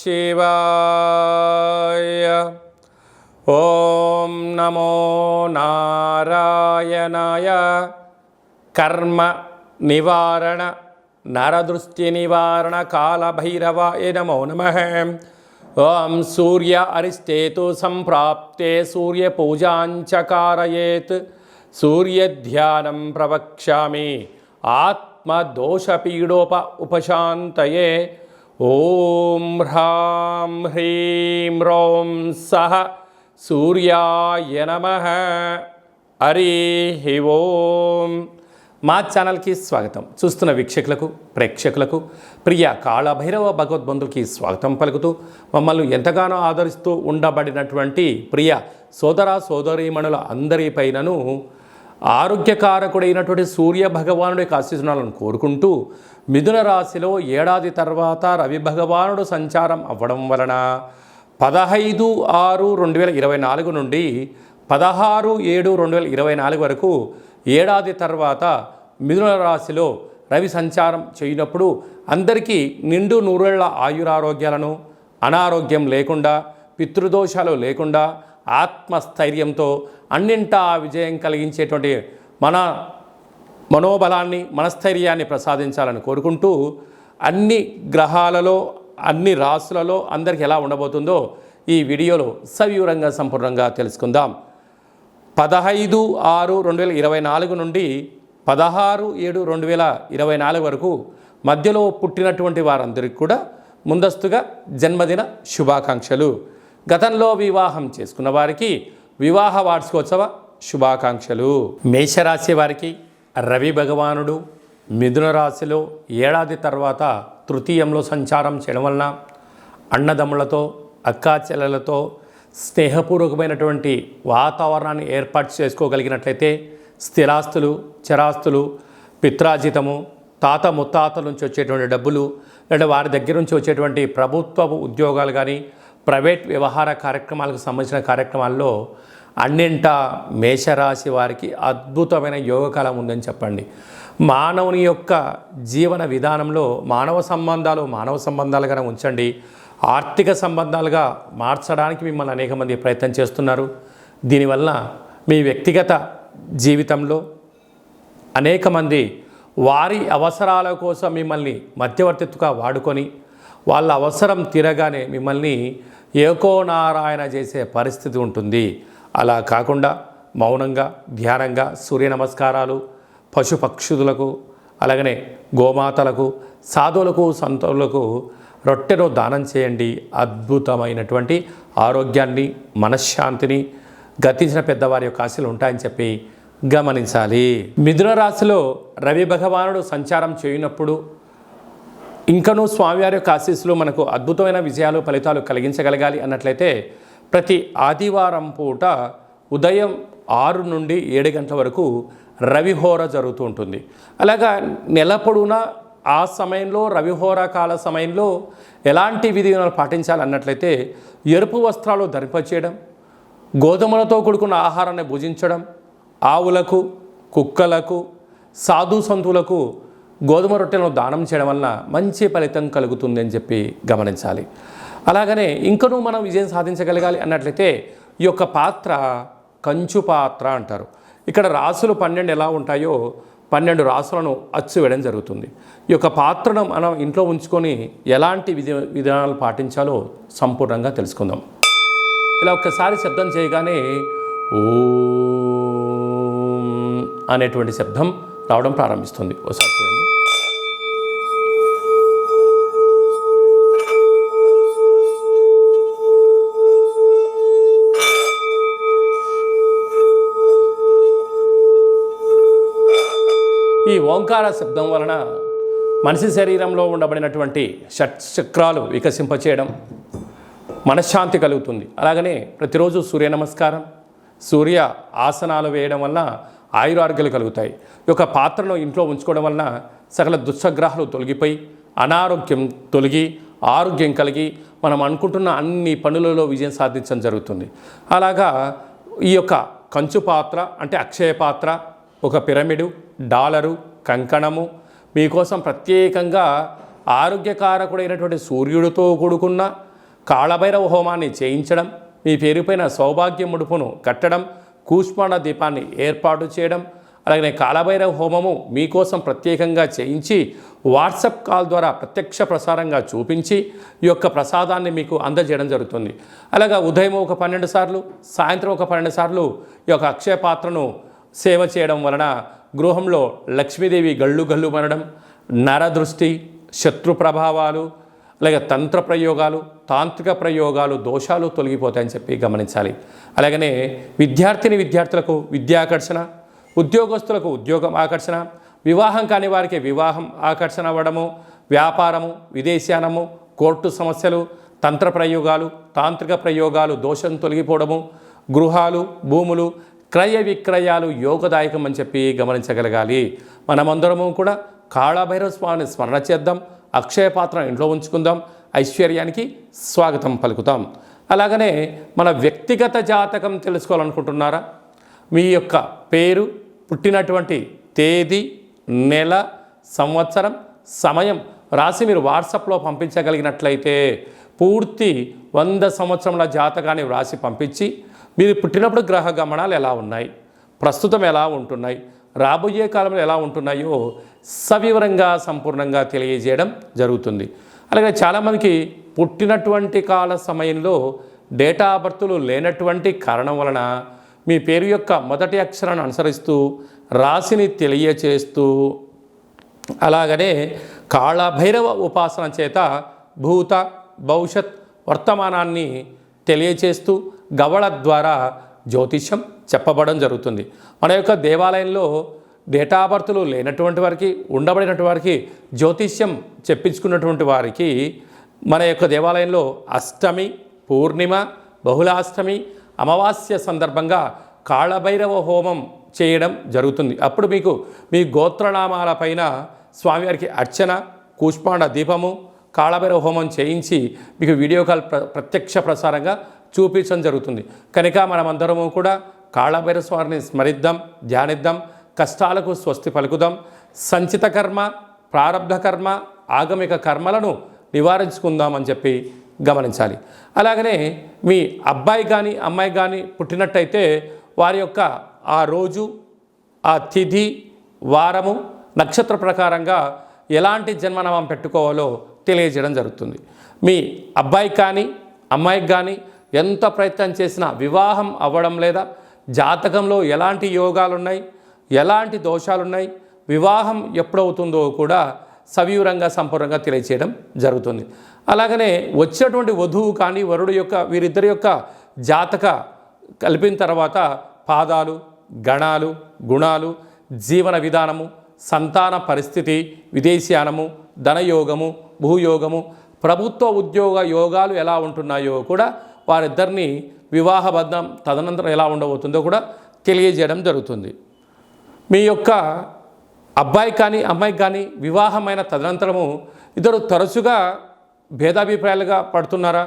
శివాయ. ఓం నమో నారాయణాయ. కర్మ నివారణ నరదృష్టి నివారణ కాళభైరవాయ నమో నమః. ఓం సూర్య అరిష్టేతు సంప్రాప్తే సూర్య పూజాంచ కారయేత్. సూర్యధ్యానం ప్రవక్ష్యామి ఆత్మదోషపీడోప ఉపశాంతయే. ఓం హ్రాం హ్రీం రోం సహ సూర్యాయ నమః. హరి ఓం. మా ఛానల్కి స్వాగతం. చూస్తున్న వీక్షకులకు ప్రేక్షకులకు ప్రియ కాళభైరవ భగవద్బంధులకి స్వాగతం పలుకుతూ మమ్మల్ని ఎంతగానో ఆదరిస్తూ ఉండబడినటువంటి ప్రియ సోదర సోదరీమణుల అందరిపైనను ఆరోగ్యకారకుడైనటువంటి సూర్య భగవానుడి యొక్క ఆశీస్సులను కోరుకుంటూ మిథున రాశిలో ఏడాది తర్వాత రవి భగవానుడు సంచారం అవ్వడం వలన 15/6/2024 నుండి 16/7/2024 వరకు ఏడాది తర్వాత మిథున రాశిలో రవి సంచారం చేయనప్పుడు అందరికీ నిండు నూరేళ్ల ఆయురారోగ్యాలను, అనారోగ్యం లేకుండా, పితృదోషాలు లేకుండా, ఆత్మస్థైర్యంతో అన్నింటా విజయం కలిగించేటువంటి మనోబలాన్ని, మనస్థైర్యాన్ని ప్రసాదించాలని కోరుకుంటూ అన్ని గ్రహాలలో, అన్ని రాశులలో అందరికీ ఎలా ఉండబోతుందో ఈ వీడియోలో సవివరంగా సంపూర్ణంగా తెలుసుకుందాం. 15/6/2024 నుండి 16/7/2024 వరకు మధ్యలో పుట్టినటువంటి వారందరికీ కూడా ముందస్తుగా జన్మదిన శుభాకాంక్షలు. గతంలో వివాహం చేసుకున్న వారికి వివాహ వార్షికోత్సవ శుభాకాంక్షలు. మేషరాశి వారికి రవి భగవానుడు మిథున రాశిలో ఏడాది తర్వాత తృతీయంలో సంచారం చేయడం వలన అన్నదమ్ములతో, అక్కా చెల్లెలతో స్నేహపూర్వకమైనటువంటి వాతావరణాన్ని ఏర్పాటు చేసుకోగలిగినట్లయితే స్థిరాస్తులు, చరాస్తులు, పిత్రాజితము, తాత ముత్తాతల నుంచి వచ్చేటువంటి డబ్బులు, లేదా వారి దగ్గర నుంచి వచ్చేటువంటి ప్రభుత్వ ఉద్యోగాలు కానీ, ప్రైవేట్ వ్యవహార కార్యక్రమాలకు సంబంధించిన కార్యక్రమాల్లో అన్నింటా మేషరాశి వారికి అద్భుతమైన యోగకాలం ఉందని చెప్పండి. మానవుని యొక్క జీవన విధానంలో మానవ సంబంధాలుగానే ఉంచండి, ఆర్థిక సంబంధాలుగా మార్చడానికి మిమ్మల్ని అనేక మంది ప్రయత్నం చేస్తున్నారు. దీనివల్ల మీ వ్యక్తిగత జీవితంలో అనేక మంది వారి అవసరాల కోసం మిమ్మల్ని మధ్యవర్తిత్వగా వాడుకొని వాళ్ళ అవసరం తీరగానే మిమ్మల్ని ఏకోనారాయణ చేసే పరిస్థితి ఉంటుంది. అలా కాకుండా మౌనంగా, ధ్యానంగా సూర్య నమస్కారాలు, పశుపక్షులకు, అలాగనే గోమాతలకు, సాధువులకు, సంతులకు రొట్టెను దానం చేయండి. అద్భుతమైనటువంటి ఆరోగ్యాన్ని, మనశ్శాంతిని, గతించిన పెద్దవారి యొక్క ఆశలు ఉంటాయని చెప్పి గమనించాలి. మిథున రాశిలో రవి భగవానుడు సంచారం చేయనప్పుడు ఇంకనూ స్వామివారి యొక్క ఆశీస్సులు మనకు అద్భుతమైన విజయాలు, ఫలితాలు కలిగించగలగాలి అన్నట్లయితే ప్రతి ఆదివారం పూట ఉదయం 6 నుండి 7 గంటల వరకు రవిహోర జరుగుతూ ఉంటుంది. అలాగా నెల పొడవునా ఆ సమయంలో రవిహోర కాల సమయంలో ఎలాంటి విధానాలు పాటించాలన్నట్లయితే ఎరుపు వస్త్రాలు ధరింపచేయడం, గోధుమలతో కూడుకున్న ఆహారాన్ని భుజించడం, ఆవులకు, కుక్కలకు, సాధు సంతులకు గోధుమ రొట్టెలను దానం చేయడం వలన మంచి ఫలితం కలుగుతుంది అని చెప్పి గమనించాలి. అలాగనే ఇంకనూ మనం విజయం సాధించగలగాలి అన్నట్లయితే ఈ యొక్క పాత్ర కంచు పాత్ర అంటారు. ఇక్కడ రాసులు 12 ఎలా ఉంటాయో 12 రాసులను అచ్చు వేయడం జరుగుతుంది. ఈ యొక్క పాత్రను మనం ఇంట్లో ఉంచుకొని ఎలాంటి విధానాలు పాటించాలో సంపూర్ణంగా తెలుసుకుందాం. ఇలా ఒక్కసారి శబ్దం చేయగానే ఓం అనేటువంటి శబ్దం రావడం ప్రారంభిస్తుంది. ఒకసారి చూడండి. ఈ ఓంకార శబ్దం వలన మనిషి శరీరంలో ఉండబడినటువంటి షట్చక్రాలు వికసింపచేయడం, మనశ్శాంతి కలుగుతుంది. అలాగనే ప్రతిరోజు సూర్య నమస్కారం, సూర్య ఆసనాలు వేయడం వలన ఆయురారోగ్యాలు కలుగుతాయి. ఈ యొక్క పాత్రను ఇంట్లో ఉంచుకోవడం వలన సకల దుస్సగ్రహాలు తొలగిపోయి అనారోగ్యం తొలగి ఆరోగ్యం కలిగి మనం అనుకుంటున్న అన్ని పనులలో విజయం సాధించడం జరుగుతుంది. అలాగా ఈ యొక్క కంచు పాత్ర అంటే అక్షయ పాత్ర, ఒక పిరమిడు, డాలరు, కంకణము మీకోసం ప్రత్యేకంగా ఆరోగ్యకారకుడైనటువంటి సూర్యుడితో కూడుకున్న కాళభైరవ హోమాన్ని చేయించడం, మీ పేరుపైన సౌభాగ్య ముడుపును కట్టడం, కూష్మాండ దీపాన్ని ఏర్పాటు చేయడం, అలాగే కాళభైరవ హోమము మీకోసం ప్రత్యేకంగా చేయించి వాట్సాప్ కాల్ ద్వారా ప్రత్యక్ష ప్రసారంగా చూపించి ఈ యొక్క ప్రసాదాన్ని మీకు అందజేయడం జరుగుతుంది. అలాగా ఉదయం ఒక 12 సార్లు, సాయంత్రం ఒక 12 సార్లు ఈ యొక్క అక్షయ పాత్రను సేవ చేయడం వలన గృహంలో లక్ష్మీదేవి గళ్ళు గళ్ళు మనడం, నరదృష్టి, శత్రు ప్రభావాలు, అలాగే తంత్ర ప్రయోగాలు, తాంత్రిక ప్రయోగాలు, దోషాలు తొలగిపోతాయని చెప్పి గమనించాలి. అలాగనే విద్యార్థులకు విద్యాకర్షణ, ఉద్యోగస్తులకు ఉద్యోగం ఆకర్షణ, వివాహం కాని వారికి వివాహం ఆకర్షణ అవ్వడము, వ్యాపారము, విదేశానము, కోర్టు సమస్యలు, తంత్ర ప్రయోగాలు, తాంత్రిక ప్రయోగాలు దోషం తొలగిపోవడము, గృహాలు, భూములు, క్రయ విక్రయాలు యోగదాయకం అని చెప్పి గమనించగలగాలి. మనమందరము కూడా కాళభైరవ స్వామిని స్మరణ చేద్దాం, అక్షయ పాత్ర ఇంట్లో ఉంచుకుందాం, ఐశ్వర్యానికి స్వాగతం పలుకుతాం. అలాగనే మన వ్యక్తిగత జాతకం తెలుసుకోవాలనుకుంటున్నారా? మీ యొక్క పేరు, పుట్టినటువంటి తేదీ, నెల, సంవత్సరం, సమయం రాసి మీరు వాట్సాప్లో పంపించగలిగినట్లయితే పూర్తి 100 సంవత్సరముల జాతకాన్ని వ్రాసి పంపించి మీరు పుట్టినప్పుడు గ్రహ గమనాలు ఎలా ఉన్నాయి, ప్రస్తుతం ఎలా ఉంటున్నాయి, రాబోయే కాలంలో ఎలా ఉంటున్నాయో సవివరంగా సంపూర్ణంగా తెలియజేయడం జరుగుతుంది. అలాగే చాలామందికి పుట్టినటువంటి కాల సమయంలో డేటా ఆఫ్ బర్త్లు లేనటువంటి కారణం వలన మీ పేరు యొక్క మొదటి అక్షరాన్ని అనుసరిస్తూ రాశిని తెలియచేస్తూ అలాగనే కాళభైరవ ఉపాసన చేత భూత, భవిష్యత్, వర్తమానాన్ని తెలియచేస్తూ గవళ ద్వారా జ్యోతిష్యం చెప్పబడడం జరుగుతుంది. మన యొక్క దేవాలయంలో డేటా ఆఫ్ బర్త్లు లేనటువంటి వారికి, ఉండబడినటువంటి వారికి జ్యోతిష్యం చెప్పించుకున్నటువంటి వారికి మన యొక్క దేవాలయంలో అష్టమి, పూర్ణిమ, బహుళాష్టమి, అమావాస్య సందర్భంగా కాళభైరవ హోమం చేయడం జరుగుతుంది. అప్పుడు మీకు మీ గోత్రనామాల పైన స్వామివారికి అర్చన, కూష్మాండ దీపము, కాళభైరవ హోమం చేయించి మీకు వీడియో కాల్ ప్రత్యక్ష ప్రసారంగా చూపించడం జరుగుతుంది. కనుక మనమందరము కూడా కాళభైరవ స్వామిని స్మరిద్దాం, ధ్యానిద్దాం, కష్టాలకు స్వస్తి పలుకుదాం, సంచిత కర్మ, ప్రారబ్ధ కర్మ, ఆగమిక కర్మలను నివారించుకుందామని చెప్పి గమనించాలి. అలాగనే మీ అబ్బాయి కానీ అమ్మాయి కానీ పుట్టినట్టయితే వారి యొక్క ఆ రోజు, ఆ తిథి, వారము, నక్షత్ర ప్రకారంగా ఎలాంటి జన్మనామం పెట్టుకోవాలో తెలియజేయడం జరుగుతుంది. మీ అబ్బాయి కానీ అమ్మాయికి కానీ ఎంత ప్రయత్నం చేసినా వివాహం అవ్వడం లేదా, జాతకంలో ఎలాంటి యోగాలు ఉన్నాయి, ఎలాంటి దోషాలు ఉన్నాయి, వివాహం ఎప్పుడవుతుందో కూడా సవివరంగా సంపూర్ణంగా తెలియచేయడం జరుగుతుంది. అలాగనే వచ్చేటువంటి వధువు కానీ వరుడు యొక్క వీరిద్దరి యొక్క జాతక కలిపిన తర్వాత పాదాలు, గణాలు, గుణాలు, జీవన విధానము, సంతాన పరిస్థితి, విదేశీయానము, ధనయోగము, భూయోగము, ప్రభుత్వ ఉద్యోగ యోగాలు ఎలా ఉంటున్నాయో కూడా వారిద్దరిని వివాహబద్ధం తదనంతరం ఎలా ఉండబోతుందో కూడా తెలియజేయడం జరుగుతుంది. మీ యొక్క అబ్బాయి కానీ అమ్మాయికి కానీ వివాహమైన తదనంతరము ఇద్దరు తరచుగా భేదాభిప్రాయాలుగా పడుతున్నారా,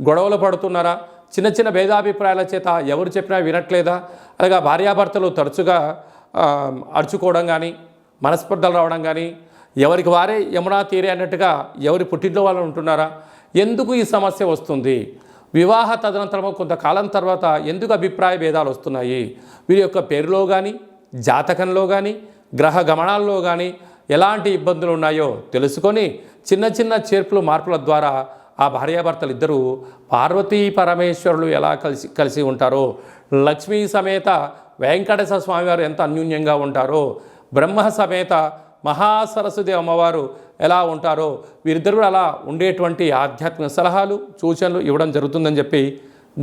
గొడవలు పడుతున్నారా, చిన్న చిన్న భేదాభిప్రాయాల చేత ఎవరు చెప్పినా వినట్లేదా, అలాగా భార్యాభర్తలు తరచుగా అరుచుకోవడం కానీ, మనస్పర్ధలు రావడం కానీ, ఎవరికి వారే యమునా తీరే అన్నట్టుగా ఎవరి పుట్టింట్లో వాళ్ళు ఉంటున్నారా, ఎందుకు ఈ సమస్య వస్తుంది, వివాహ తదనంతరము కొంతకాలం తర్వాత ఎందుకు అభిప్రాయ భేదాలు వస్తున్నాయి, వీరి యొక్క పేరులో కానీ, జాతకంలో కానీ, గ్రహ గమనాల్లో కానీ ఎలాంటి ఇబ్బందులు ఉన్నాయో తెలుసుకొని చిన్న చిన్న చేర్పులు మార్పుల ద్వారా ఆ భార్యాభర్తలు ఇద్దరూ పార్వతీ పరమేశ్వరులు ఎలా కలిసి ఉంటారో, లక్ష్మీ సమేత వెంకటేశ్వర స్వామివారు ఎంత అన్యోన్యంగా ఉంటారో, బ్రహ్మ సమేత మహాసరస్వతి అమ్మవారు ఎలా ఉంటారో వీరిద్దరూ అలా ఉండేటువంటి ఆధ్యాత్మిక సలహాలు, సూచనలు ఇవ్వడం జరుగుతుందని చెప్పి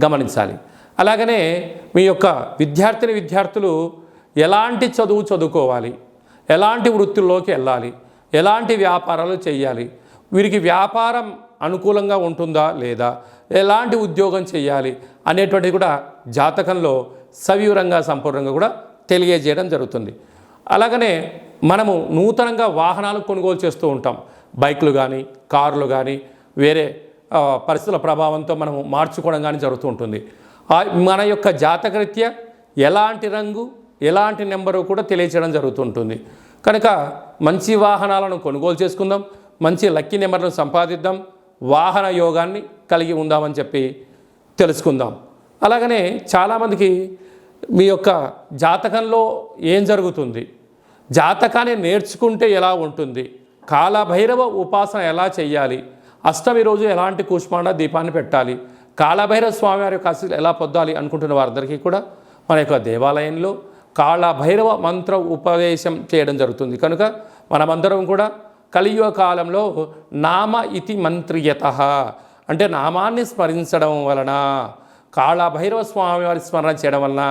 గమనించాలి. అలాగనే మీ యొక్క విద్యార్థులు ఎలాంటి చదువు చదువుకోవాలి, ఎలాంటి వృత్తుల్లోకి వెళ్ళాలి, ఎలాంటి వ్యాపారాలు చేయాలి, వీరికి వ్యాపారం అనుకూలంగా ఉంటుందా లేదా, ఎలాంటి ఉద్యోగం చేయాలి అనేటువంటిది కూడా జాతకంలో సవివరంగా సంపూర్ణంగా కూడా తెలియజేయడం జరుగుతుంది. అలాగనే మనము నూతనంగా వాహనాలు కొనుగోలు చేస్తూ ఉంటాం, బైకులు కానీ, కార్లు కానీ, వేరే పరిస్థితుల ప్రభావంతో మనము మార్చుకోవడం కానీ జరుగుతూ ఉంటుంది. మన యొక్క జాతకరీత్యా ఎలాంటి రంగు, ఎలాంటి నెంబరు కూడా తెలియచేయడం జరుగుతుంటుంది. కనుక మంచి వాహనాలను కొనుగోలు చేసుకుందాం, మంచి లక్కీ నెంబర్లను సంపాదిద్దాం, వాహన యోగాన్ని కలిగి ఉందామని చెప్పి తెలుసుకుందాం. అలాగనే చాలామందికి మీ యొక్క జాతకంలో ఏం జరుగుతుంది, జాతకాన్ని నేర్చుకుంటే ఎలా ఉంటుంది, కాలభైరవ ఉపాసన ఎలా చేయాలి, అష్టమి రోజు ఎలాంటి కూష్మాండ దీపాన్ని పెట్టాలి, కాలభైరవ స్వామివారి యొక్క ఆశీస్సులు ఎలా పొందాలి అనుకుంటున్న వారందరికీ కూడా మన యొక్క దేవాలయంలో కాలభైరవ మంత్ర ఉపదేశం చేయడం జరుగుతుంది. కనుక మనమందరం కూడా కలియుగ కాలంలో నామ ఇతి మంత్రియతః అంటే నామాన్ని స్మరించడం వలన, కాళభైరవ స్వామివారి స్మరణ చేయడం వలన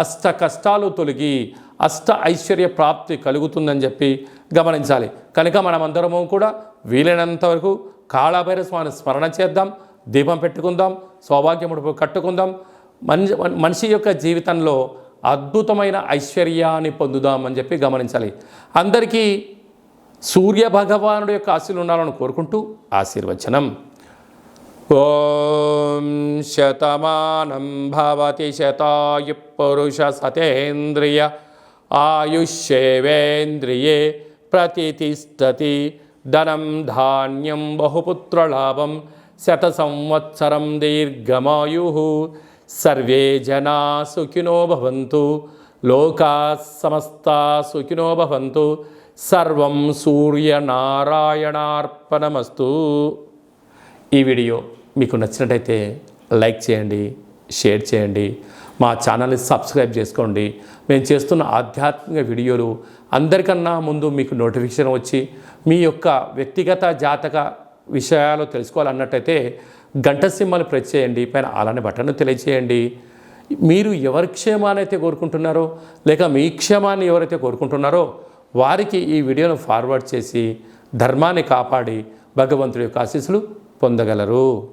అష్ట కష్టాలు తొలగి అష్ట ఐశ్వర్య ప్రాప్తి కలుగుతుందని చెప్పి గమనించాలి. కనుక మనమందరము కూడా వీలైనంత వరకు కాళభైరవ స్వామిని స్మరణ చేద్దాం, దీపం పెట్టుకుందాం, సౌభాగ్యముడుపు కట్టుకుందాం, మనిషి యొక్క జీవితంలో అద్భుతమైన ఐశ్వర్యాన్ని పొందుదామని చెప్పి గమనించాలి. అందరికీ సూర్య భగవానుడి యొక్క ఆశీస్సులు ఉండాలని కోరుకుంటూ ఆశీర్వచనం. ఓం శతమానం భవతి శతాయు పురుష సతేంద్రియ ఆయుష్యేవేంద్రియే ప్రతితిష్టతి ధనం ధాన్యం బహుపుత్రలాభం శత సంవత్సరం దీర్ఘమాయు సర్వే జనా సుఖినో భవంతు లోకా సమస్తా సుఖినో భవంతు సర్వం సూర్యనారాయణార్పణమస్తు. ఈ వీడియో మీకు నచ్చినట్టయితే లైక్ చేయండి, షేర్ చేయండి, మా ఛానల్ని సబ్స్క్రైబ్ చేసుకోండి. మేము చేస్తున్న ఆధ్యాత్మిక వీడియోలు అందరికన్నా ముందు మీకు నోటిఫికేషన్ వచ్చి మీ యొక్క వ్యక్తిగత జాతక విషయాలు తెలుసుకోవాలన్నట్టయితే గంట సింబల్ ప్రెస్ చేయండి, పైన అలానే బటన్ను తెలియజేయండి. మీరు ఎవరి క్షేమాన్ని అయితే కోరుకుంటున్నారో లేక మీ క్షేమాన్ని ఎవరైతే కోరుకుంటున్నారో వారికి ఈ వీడియోను ఫార్వర్డ్ చేసి ధర్మాన్ని కాపాడి భగవంతుడి యొక్క ఆశీస్సులు పొందగలరు.